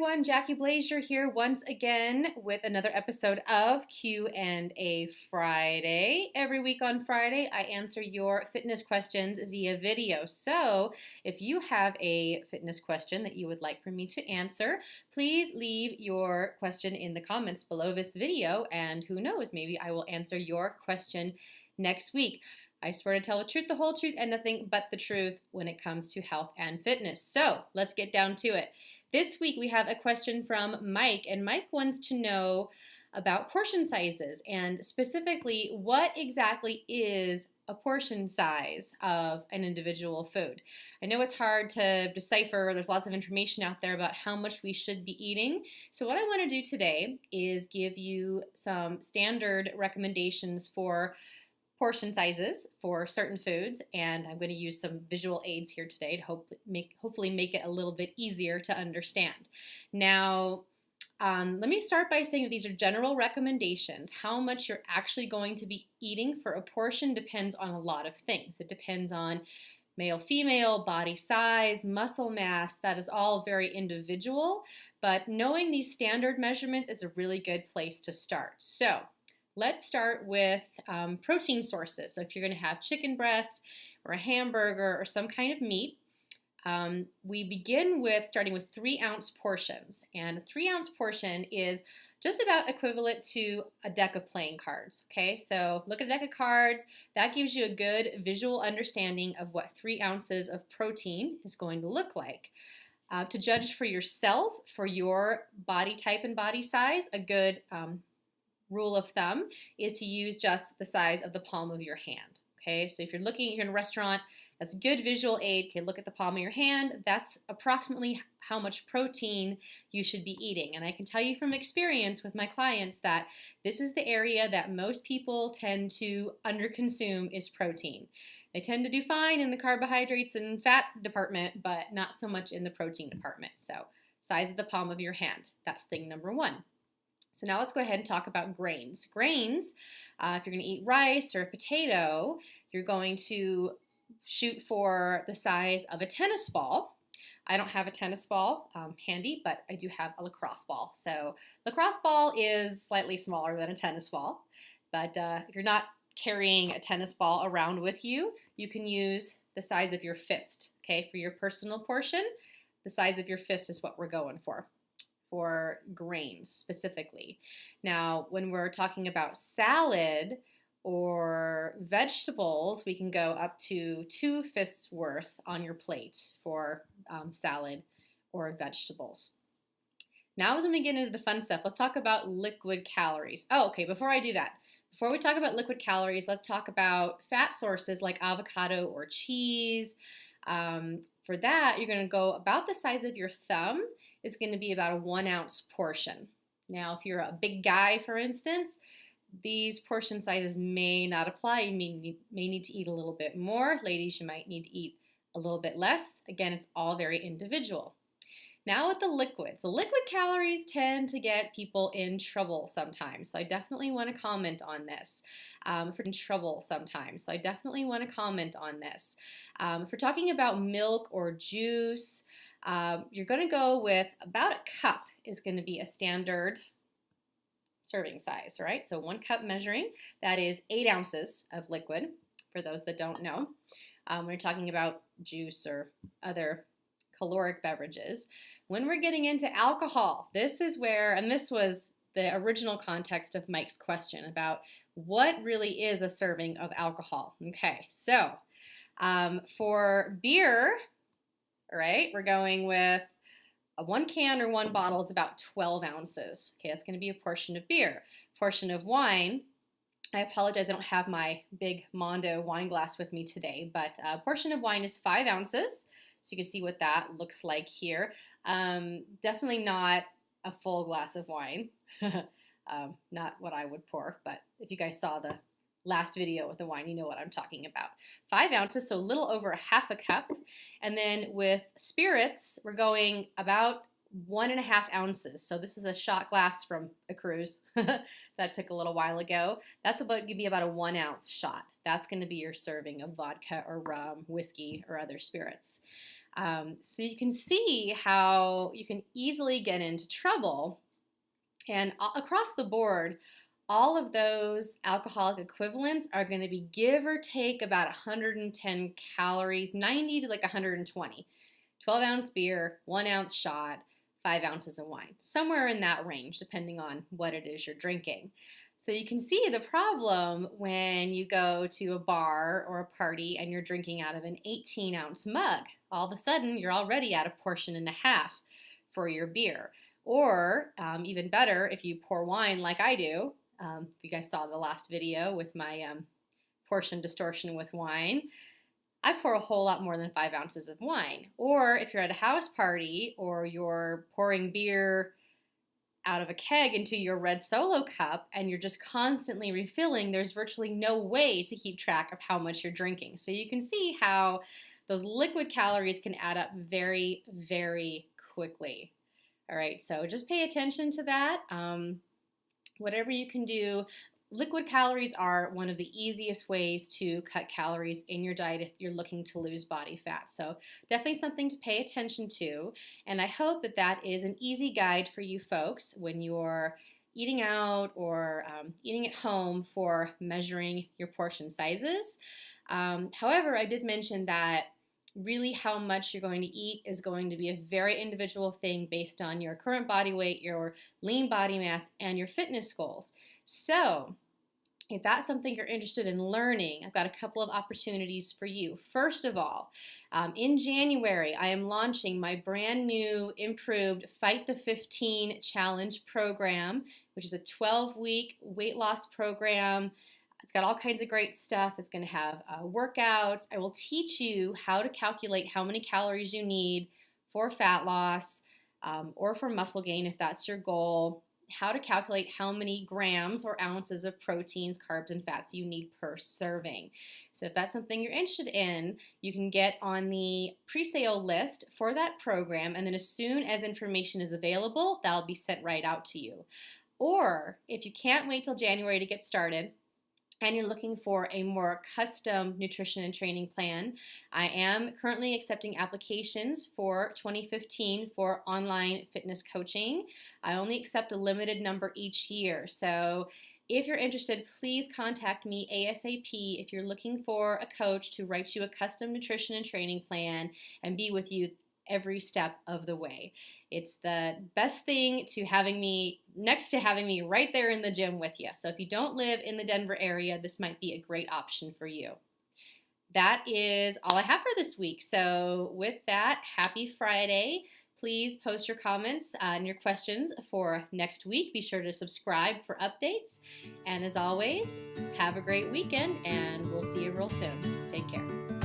everyone, Jackie Blazier here once again with another episode of Q&A Friday. Every week on Friday, I answer your fitness questions via video. So if you have a fitness question that you would like for me to answer, please leave your question in the comments below this video, and who knows, maybe I will answer your question next week. I swear to tell the truth, the whole truth, and nothing but the truth when it comes to health and fitness. So let's get down to it. This week we have a question from Mike, and Mike wants to know about portion sizes and specifically what exactly is a portion size of an individual food. I know it's hard to decipher. There's lots of information out there about how much we should be eating. So what I want to do today is give you some standard recommendations for portion sizes for certain foods, and I'm going to use some visual aids here today to hopefully make it a little bit easier to understand. Now, let me start by saying that these are general recommendations. How much you're actually going to be eating for a portion depends on a lot of things. It depends on male, female, body size, muscle mass. That is all very individual, but knowing these standard measurements is a really good place to start. So let's start with protein sources. So if you're going to have chicken breast or a hamburger or some kind of meat, we begin with starting with 3-ounce portions. And a 3-ounce portion is just about equivalent to a deck of playing cards. Okay, so look at a deck of cards. That gives you a good visual understanding of what 3 ounces of protein is going to look like. To judge for yourself, for your body type and body size, a good rule of thumb is to use just the size of the palm of your hand. Okay, so if you're in a restaurant, that's a good visual aid. Okay, look at the palm of your hand. That's approximately how much protein you should be eating. And I can tell you from experience with my clients that this is the area that most people tend to underconsume is protein. They tend to do fine in the carbohydrates and fat department, but not so much in the protein department. So size of the palm of your hand, that's thing number one. So now let's go ahead and talk about grains. Grains, if you're going to eat rice or a potato, you're going to shoot for the size of a tennis ball. I don't have a tennis ball handy, but I do have a lacrosse ball. So lacrosse ball is slightly smaller than a tennis ball, but if you're not carrying a tennis ball around with you, you can use the size of your fist. Okay, for your personal portion, the size of your fist is what we're going for grains specifically. Now, when we're talking about salad or vegetables, we can go up to 2 fists worth on your plate for salad or vegetables. Now, as we get into the fun stuff, let's talk about liquid calories. Oh, okay, before I do that, before we talk about liquid calories, let's talk about fat sources like avocado or cheese. For that, you're going to go about the size of your thumb. It's going to be about a 1-ounce portion. Now, if you're a big guy, for instance, these portion sizes may not apply. You may need to eat a little bit more. Ladies, you might need to eat a little bit less. Again, it's all very individual. Now with the liquids calories tend to get people in trouble sometimes. So I definitely want to comment on this. If we're talking about milk or juice, you're going to go with about a cup is going to be a standard serving size, right? So 1 cup measuring, that is 8 ounces of liquid, for those that don't know. When you're talking about juice or other caloric beverages. When we're getting into alcohol, this is where, and this was the original context of Mike's question about what really is a serving of alcohol. Okay, so for beer, all right, we're going with a 1 can or 1 bottle is about 12 ounces. Okay, that's going to be a portion of beer. Portion of wine, I apologize, I don't have my big Mondo wine glass with me today, but a portion of wine is 5 ounces. So you can see what that looks like here. Definitely not a full glass of wine. Not what I would pour, but if you guys saw the last video with the wine, you know what I'm talking about. 5 ounces, so a little over a half a cup. And then with spirits, we're going about 1.5 ounces. So this is a shot glass from a cruise that took a little while ago. That's going to be about a 1-ounce shot. That's going to be your serving of vodka or rum, whiskey, or other spirits. So you can see how you can easily get into trouble. And across the board, all of those alcoholic equivalents are going to be give or take about 110 calories, 90 to like 120. 12-ounce beer, 1-ounce shot, 5 ounces of wine. Somewhere in that range, depending on what it is you're drinking. So you can see the problem when you go to a bar or a party and you're drinking out of an 18-ounce mug. All of a sudden, you're already at a portion and a half for your beer. Or even better, if you pour wine like I do. If you guys saw the last video with my portion distortion with wine, I pour a whole lot more than 5 ounces of wine. Or if you're at a house party or you're pouring beer out of a keg into your red Solo cup and you're just constantly refilling, there's virtually no way to keep track of how much you're drinking. So you can see how those liquid calories can add up very, very quickly. All right, so just pay attention to that. Whatever you can do, liquid calories are one of the easiest ways to cut calories in your diet if you're looking to lose body fat. So definitely something to pay attention to. And I hope that that is an easy guide for you folks when you're eating out or eating at home for measuring your portion sizes. However, I did mention that really how much you're going to eat is going to be a very individual thing based on your current body weight, your lean body mass, and your fitness goals. So if that's something you're interested in learning, I've got a couple of opportunities for you. First of all, in January, I am launching my brand new improved Fight the 15 Challenge program, which is a 12-week weight loss program. It's got all kinds of great stuff. It's going to have workouts. I will teach you how to calculate how many calories you need for fat loss or for muscle gain if that's your goal, how to calculate how many grams or ounces of proteins, carbs, and fats you need per serving. So if that's something you're interested in, you can get on the pre-sale list for that program, and then as soon as information is available, that'll be sent right out to you. Or if you can't wait till January to get started, and you're looking for a more custom nutrition and training plan, I am currently accepting applications for 2015 for online fitness coaching. I only accept a limited number each year. So if you're interested, please contact me ASAP if you're looking for a coach to write you a custom nutrition and training plan and be with you every step of the way. It's the best thing to having me next to having me right there in the gym with you. So if you don't live in the Denver area, this might be a great option for you. That is all I have for this week. So with that, happy Friday. Please post your comments and your questions for next week. Be sure to subscribe for updates. And as always, have a great weekend, and we'll see you real soon. Take care.